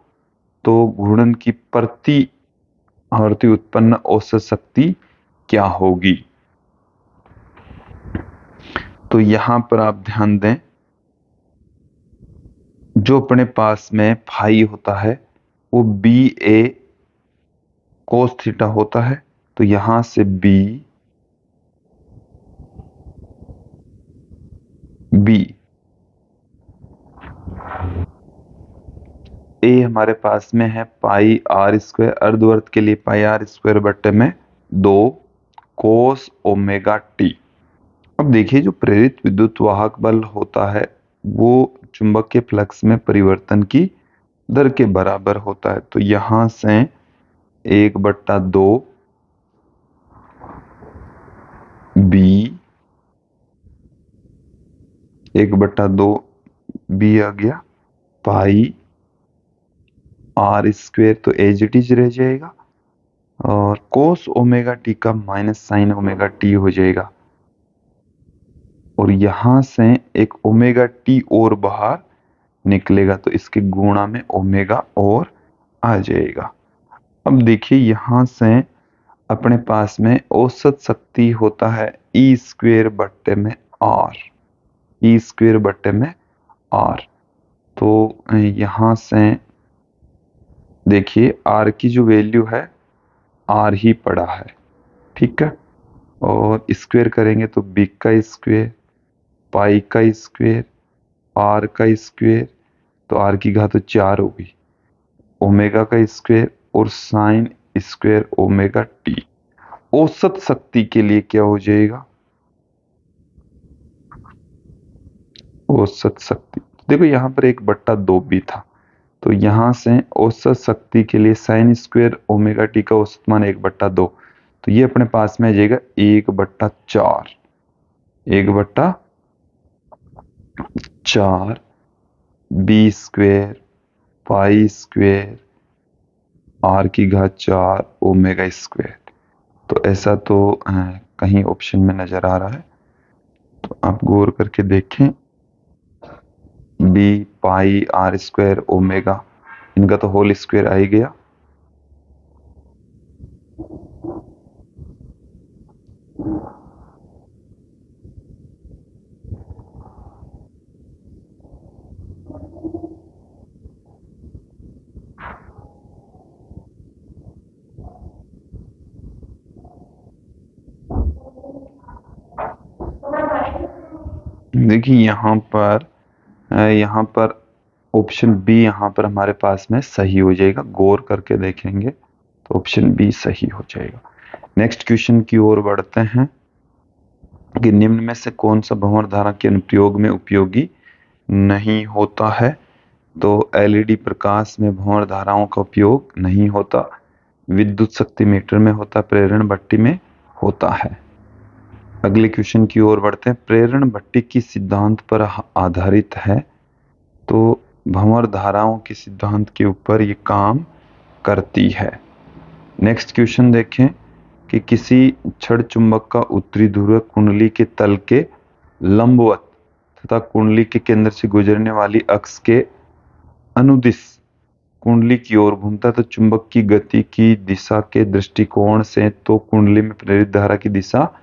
Speaker 1: तो घूर्णन की प्रति आवर्ती उत्पन्न औसत शक्ति क्या होगी? तो यहां पर आप ध्यान दें, जो अपने पास में फाई होता है वो BA cos थीटा होता है। तो यहां से B ए हमारे पास में है पाई आर स्क्वायर, अर्धवर्त के लिए पाई आर स्क्वायर बट्टे में 2 कोस ओमेगा टी। अब देखिए जो प्रेरित विद्युत वाहक बल होता है वो चुंबक के फ्लक्स में परिवर्तन की दर के बराबर होता है। तो यहां से 1/2 बी 1/2 बी आ गया पाई आर स्क्वेयर, तो एज इट इज रह जाएगा, और कोस ओमेगा टी का माइनस साइन ओमेगा टी हो जाएगा, और यहां से एक ओमेगा टी और बाहर निकलेगा तो इसके गुणा में ओमेगा और आ जाएगा। अब देखिए यहां से अपने पास में औसत शक्ति होता है ई स्क्वेयर बट्टे में आर, ई स्क्वेयर बट्टे में आर। तो यहां से देखिए आर की जो वैल्यू है आर ही पड़ा है, ठीक है, और स्क्वेयर करेंगे तो बी का स्क्वेयर, पाई का स्क्वेयर, आर का स्क्वेयर, तो आर की घात 4 होगी, ओमेगा का स्क्वेयर और साइन स्क्वेयर ओमेगा टी। औसत शक्ति के लिए क्या हो जाएगा, औसत शक्ति देखो यहां पर 1/2 भी था, तो यहां से औसत शक्ति के लिए साइन स्क्वेयर ओमेगा टी का औसत मान 1/2, तो ये अपने पास में आ जाएगा 1/4, 1/4 B square pi square R की घात 4 ओमेगा स्क्वेयर। तो ऐसा तो कहीं ऑप्शन में नजर आ रहा है, तो आप गौर करके देखें, B pi R square omega, इनका तो होल स्क्वायर आ ही गया। देखिए यहाँ पर ऑप्शन बी यहाँ पर हमारे पास में सही हो जाएगा, गौर करके देखेंगे तो ऑप्शन बी सही हो जाएगा। नेक्स्ट क्वेश्चन की ओर बढ़ते हैं कि निम्न में से कौन सा भंवर धारा के अनुप्रयोग में उपयोगी नहीं होता है। तो एलईडी प्रकाश में भंवर धाराओं का उपयोग नहीं होता, विद्युत शक्ति मीटर में होता, प्रेरण भट्टी में होता है। अगले क्वेश्चन की ओर बढ़ते हैं। प्रेरण भट्टी की सिद्धांत पर आधारित है, तो भंवर धाराओं के सिद्धांत के ऊपर ये काम करती है। नेक्स्ट क्वेश्चन देखें कि किसी छड़ चुंबक का उत्तरी ध्रुव कुंडली के तल के लंबवत तथा कुंडली के केंद्र से गुजरने वाली अक्ष के अनुदिश कुंडली की ओर घूमता, तो चुंबक की गति की दिशा के दृष्टिकोण से तो कुंडली में प्रेरित धारा की दिशा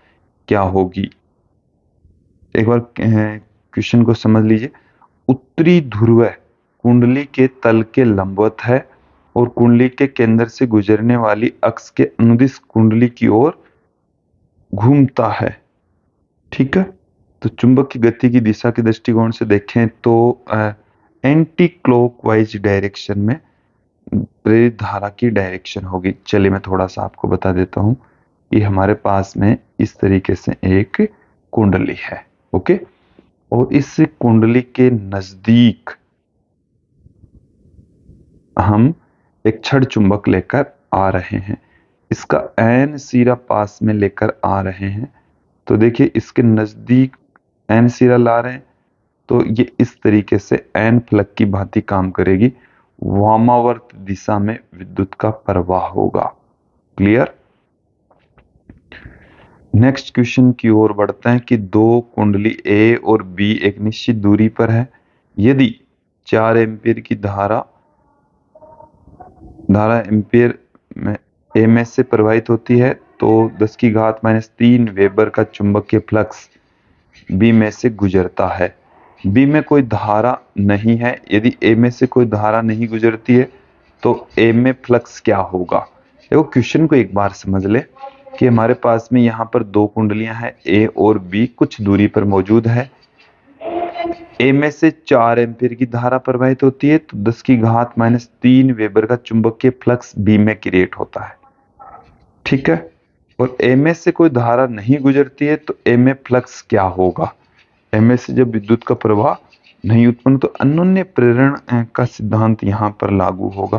Speaker 1: क्या होगी। एक बार क्वेश्चन को समझ लीजिए। उत्तरी ध्रुव कुंडली के तल के लंबवत है और कुंडली के केंद्र से गुजरने वाली अक्ष के अनुदिश कुंडली की ओर घूमता है, ठीक है। तो चुंबक की गति की दिशा के दृष्टिकोण से देखें तो एंटी क्लॉकवाइज डायरेक्शन में प्रेरित धारा की डायरेक्शन होगी। चलिए मैं थोड़ा सा आपको बता देता हूं कि हमारे पास में इस तरीके से एक कुंडली है, ओके, और इस कुंडली के नजदीक हम एक छड़ चुंबक लेकर आ रहे हैं, इसका एन सिरा पास में लेकर आ रहे हैं। तो देखिए इसके नजदीक एन सिरा ला रहे हैं, तो ये इस तरीके से एन फ्लक की भांति काम करेगी, वामावर्त दिशा में विद्युत का प्रवाह होगा। क्लियर। नेक्स्ट क्वेश्चन की ओर बढ़ते हैं कि दो कुंडली ए और बी एक निश्चित दूरी पर है, यदि 4 एम्पीयर की धारा एम्पीयर में ए में से प्रवाहित होती है, तो 10 की घात -3 वेबर का चुंबकीय फ्लक्स बी में से गुजरता है। बी में कोई धारा नहीं है, यदि ए में से कोई धारा नहीं गुजरती है तो ए में फ्लक्स क्या होगा। देखो क्वेश्चन को एक बार समझ ले कि हमारे पास में यहाँ पर दो कुंडलियां हैं ए और बी, कुछ दूरी पर मौजूद है। ए में से 4 एम्पीयर की धारा प्रवाहित होती है तो 10 की घात -3 वेबर का चुंबकीय फ्लक्स बी में क्रिएट होता है। ठीक है, और ए में से कोई धारा नहीं गुजरती है तो ए में फ्लक्स क्या होगा? ए में से जब विद्युत का प्रवाह नहीं उत्पन्न तो अन्योन्य प्रेरण का सिद्धांत यहां पर लागू होगा।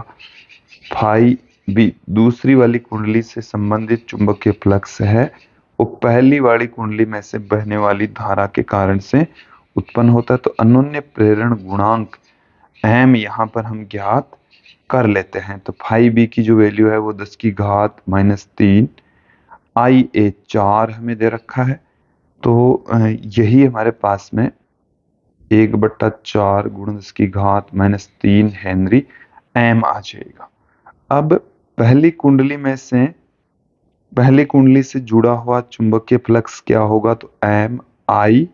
Speaker 1: फाई बी दूसरी वाली कुंडली से संबंधित चुंबकीय फ्लक्स है, वो पहली वाली कुंडली में से बहने वाली धारा के कारण से उत्पन्न होता है। तो अन्योन्य प्रेरण गुणांक एम यहाँ पर हम ज्ञात कर लेते हैं। तो फाई बी की जो वैल्यू है वो 10 की घात -3, आई ए 4 हमें दे रखा है। तो यही हमारे पास में 1/4 गुणा 10 की घात -3 हेनरी एम आ जाएगा। अब पहली कुंडली से जुड़ा हुआ चुंबकीय फ्लक्स क्या होगा? तो एम आई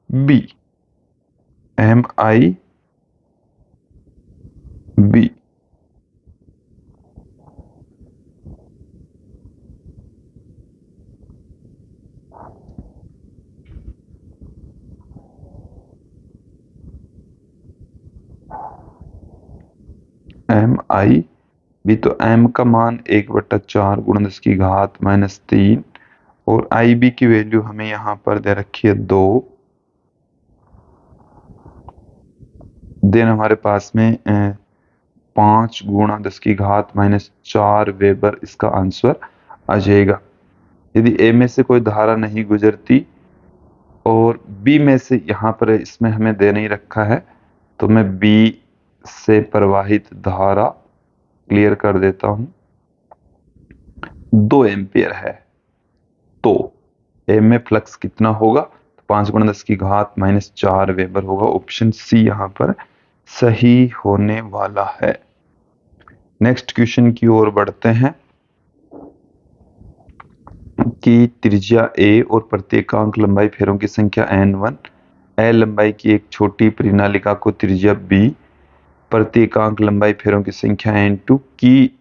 Speaker 1: बी, एम आई बी। एम आई बी, तो एम का मान 1/4 गुणा 10 की घात -3 और आई बी की वैल्यू हमें यहां पर दे रखी है 2। देन हमारे पास में 5 गुणा 10 की घात -4 वेबर इसका आंसर आ जाएगा। यदि ए में से कोई धारा नहीं गुजरती और बी में से यहाँ पर इसमें हमें दे नहीं रखा है तो मैं बी से प्रवाहित धारा क्लियर कर देता हूं, 2 एम्पियर है। तो ए में फ्लक्स कितना होगा? तो 5 गुणा 10 की घात -4 वेबर होगा। ऑप्शन सी यहां पर सही होने वाला है। नेक्स्ट क्वेश्चन की ओर बढ़ते हैं कि त्रिज्या ए और प्रत्येकांक लंबाई फेरों की संख्या n1, एल लंबाई की एक छोटी परिनालिका को त्रिज्या b, प्रत्येकांक लंबाई फेरों की संख्या n2 की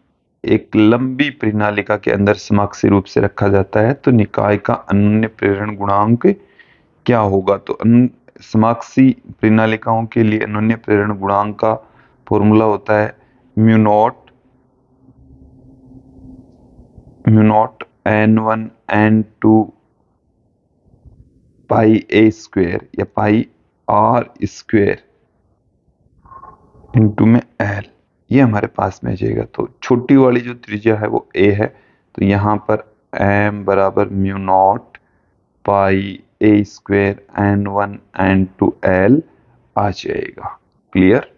Speaker 1: एक लंबी परिनालिका के अंदर समाक्षीय रूप से रखा जाता है तो निकाय का अन्य प्रेरण गुणांक क्या होगा? तो समाक्षीय परिनालिकाओं के लिए अन्य प्रेरण गुणांक का फॉर्मूला होता है म्यू नॉट n1 n2 पाई ए स्क्वेयर या पाई आर स्क्वेयर इंटू में एल, ये हमारे पास में आ जाएगा। तो छोटी वाली जो त्रिज्या है वो ए है तो यहाँ पर m बराबर म्यू नॉट पाई ए स्क्वेयर n1 n2 एल आ जाएगा। क्लियर?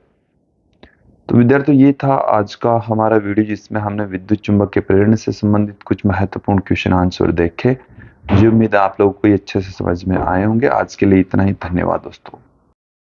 Speaker 1: तो विद्यार्थियों ये था आज का हमारा वीडियो जिसमें हमने विद्युत चुंबकीय प्रेरण से संबंधित कुछ महत्वपूर्ण क्वेश्चन आंसर देखे। मुझे उम्मीद है आप लोगों को ये अच्छे से समझ में आए होंगे। आज के लिए इतना ही। धन्यवाद दोस्तों।